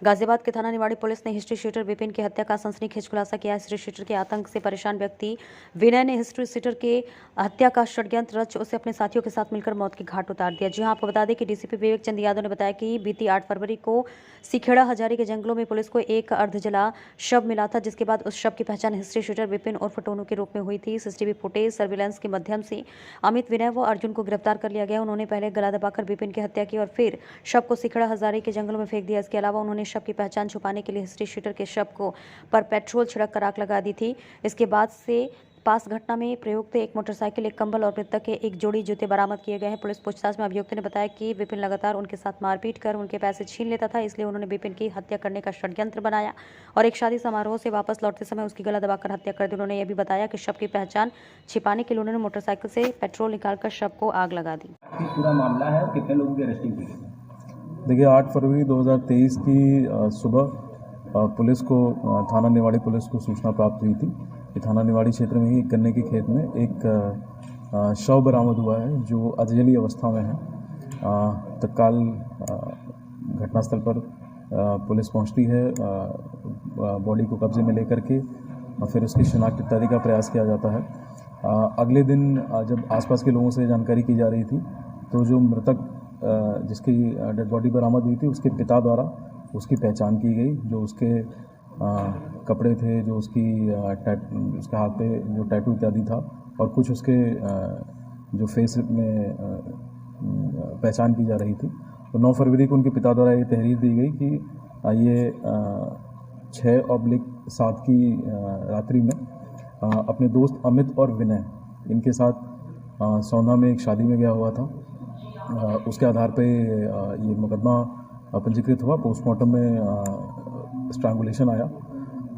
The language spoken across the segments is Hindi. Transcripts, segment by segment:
गाजियाबाद के थाना निवाड़ी पुलिस ने हिस्ट्री शीटर विपिन की हत्या का सनसनीखेज खुलासा किया। हिस्ट्री शीटर के आतंक से परेशान व्यक्ति विनय ने हिस्ट्री शीटर के हत्या का षड्यंत्र रच उसे अपने साथियों के साथ मिलकर मौत की घाट उतार दिया। जी हां, आपको बता दें कि डीसीपी विवेक चंद यादव ने बताया कि बीती 8 फरवरी को सिखेड़ा हजारी के जंगलों में पुलिस को एक अर्धजला शव मिला था, जिसके बाद उस शव की पहचान हिस्ट्री शीटर विपिन उर्फ टोनू के रूप में हुई थी। सीसीटीवी फुटेज सर्विलांस के माध्यम से अमित, विनय व अर्जुन को गिरफ्तार कर लिया गया। उन्होंने पहले गला दबाकर विपिन की हत्या की और फिर शव को सिखेड़ा हजारी के जंगलों में फेंक दिया। इसके अलावा उन्होंने शव की पहचान छुपाने के लिए हिस्ट्री शीटर के शव को पर पेट्रोल छिड़क कर आग लगा दी थी। इसके बाद से पास घटना में प्रयुक्त एक मोटरसाइकिल, एक कंबल और मृतक के एक जोड़ी जूते बरामद किए गए हैं। पुलिस पूछताछ में अभियुक्त ने बताया कि विपिन लगातार उनके साथ मारपीट कर उनके पैसे छीन लेता था, इसलिए उन्होंने विपिन की हत्या करने का षड्यंत्र बनाया और एक शादी समारोह से वापस लौटते समय उसकी गला दबाकर हत्या कर दी। उन्होंने यह भी बताया कि शव की पहचान छिपाने के लिए उन्होंने मोटरसाइकिल से पेट्रोल निकालकर शव को आग लगा दी। पूरा मामला है, कितने लोगों की अरेस्टिंग की? देखिए, 8 फरवरी 2023 की सुबह पुलिस को थाना निवाड़ी पुलिस को सूचना प्राप्त हुई थी कि थाना निवाड़ी क्षेत्र में ही गन्ने के खेत में एक शव बरामद हुआ है जो अधजली अवस्था में है। तत्काल घटनास्थल पर पुलिस पहुंचती है, बॉडी को कब्जे में लेकर के और फिर उसकी शिनाख्त इत्यादि का प्रयास किया जाता है। अगले दिन जब आसपास के लोगों से जानकारी की जा रही थी तो जो मृतक जिसकी डेड बॉडी बरामद हुई थी उसके पिता द्वारा उसकी पहचान की गई। जो उसके कपड़े थे, जो उसके हाथ पे जो टैटू इत्यादि था और कुछ उसके जो फेस में पहचान की जा रही थी। तो 9 फरवरी को उनके पिता द्वारा ये तहरीर दी गई कि ये 6/7 की रात्रि में अपने दोस्त अमित और विनय इनके साथ सौंधा में एक शादी में गया हुआ था। उसके आधार पे ये मुकदमा पंजीकृत हुआ। पोस्टमार्टम में स्ट्रैंगुलेशन आया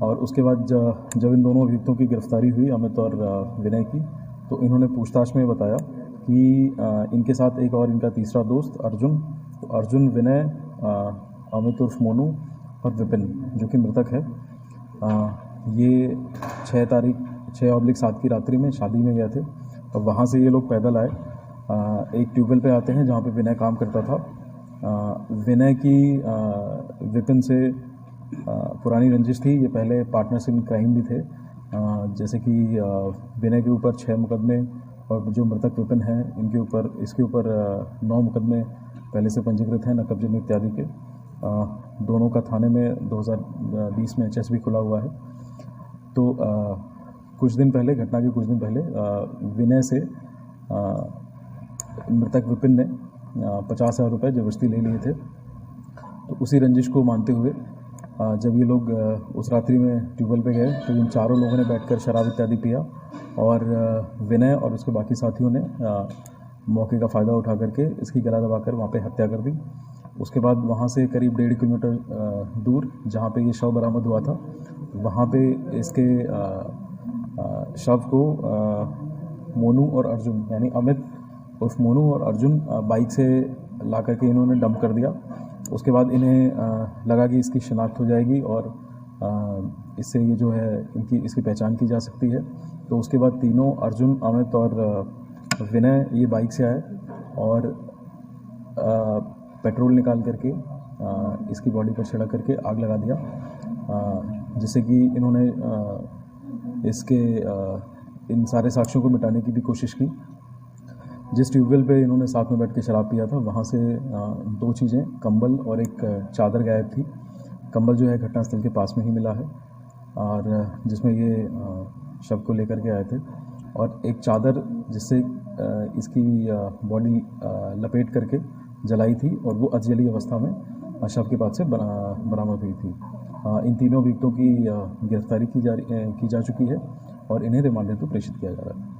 और उसके बाद जब इन दोनों अभियुक्तों की गिरफ्तारी हुई, अमित और विनय की, तो इन्होंने पूछताछ में बताया कि इनके साथ एक और इनका तीसरा दोस्त अर्जुन, विनय, अमित उर्फ मोनू और विपिन जो कि मृतक है, ये 6/7 की रात्रि में शादी में गए थे और वहाँ से ये लोग पैदल आए। एक ट्यूबवेल पे आते हैं जहाँ पे विनय काम करता था। विनय की विपिन से पुरानी रंजिश थी, ये पहले पार्टनर्स इन क्राइम भी थे। जैसे कि विनय के ऊपर 6 मुकदमे और जो मृतक विपिन हैं इसके ऊपर 9 मुकदमे पहले से पंजीकृत हैं नकब जमीन इत्यादि के। दोनों का थाने में 2020 में एचएस भी खुला हुआ है। तो घटना के कुछ दिन पहले विनय से मृतक विपिन ने 50,000 रुपये ज़बरदस्ती ले लिए थे। तो उसी रंजिश को मानते हुए जब ये लोग उस रात्रि में ट्यूबवेल पे गए तो इन चारों लोगों ने बैठकर शराब इत्यादि पिया और विनय और उसके बाकी साथियों ने मौके का फ़ायदा उठा करके इसकी गला दबाकर वहाँ पे हत्या कर दी। उसके बाद वहाँ से करीब 1.5 किलोमीटर दूर जहाँ पे ये शव बरामद हुआ था, वहाँ पे इसके शव को मोनू और अर्जुन यानी अमित उर्फ मोनू और अर्जुन बाइक से ला करके इन्होंने डंप कर दिया। उसके बाद इन्हें लगा कि इसकी शिनाख्त हो जाएगी और इससे ये जो है इसकी पहचान की जा सकती है। तो उसके बाद तीनों अर्जुन, अमित और विनय ये बाइक से आए और पेट्रोल निकाल करके इसकी बॉडी पर छिड़क करके आग लगा दिया, जिससे कि इन्होंने इन सारे साक्ष्यों को मिटाने की भी कोशिश की। जिस ट्यूबवेल पे इन्होंने साथ में बैठ के शराब पिया था वहाँ से 2 चीज़ें, कंबल और एक चादर गायब थी। कंबल जो है घटनास्थल के पास में ही मिला है और जिसमें ये शव को लेकर के आए थे, और एक चादर जिससे इसकी बॉडी लपेट करके जलाई थी और वो अधजली अवस्था में शव के पास से बरामद हुई थी। इन तीनों अभियुक्तों की गिरफ्तारी की जा चुकी है और इन्हें रिमांड हेतु प्रेषित किया जा रहा है।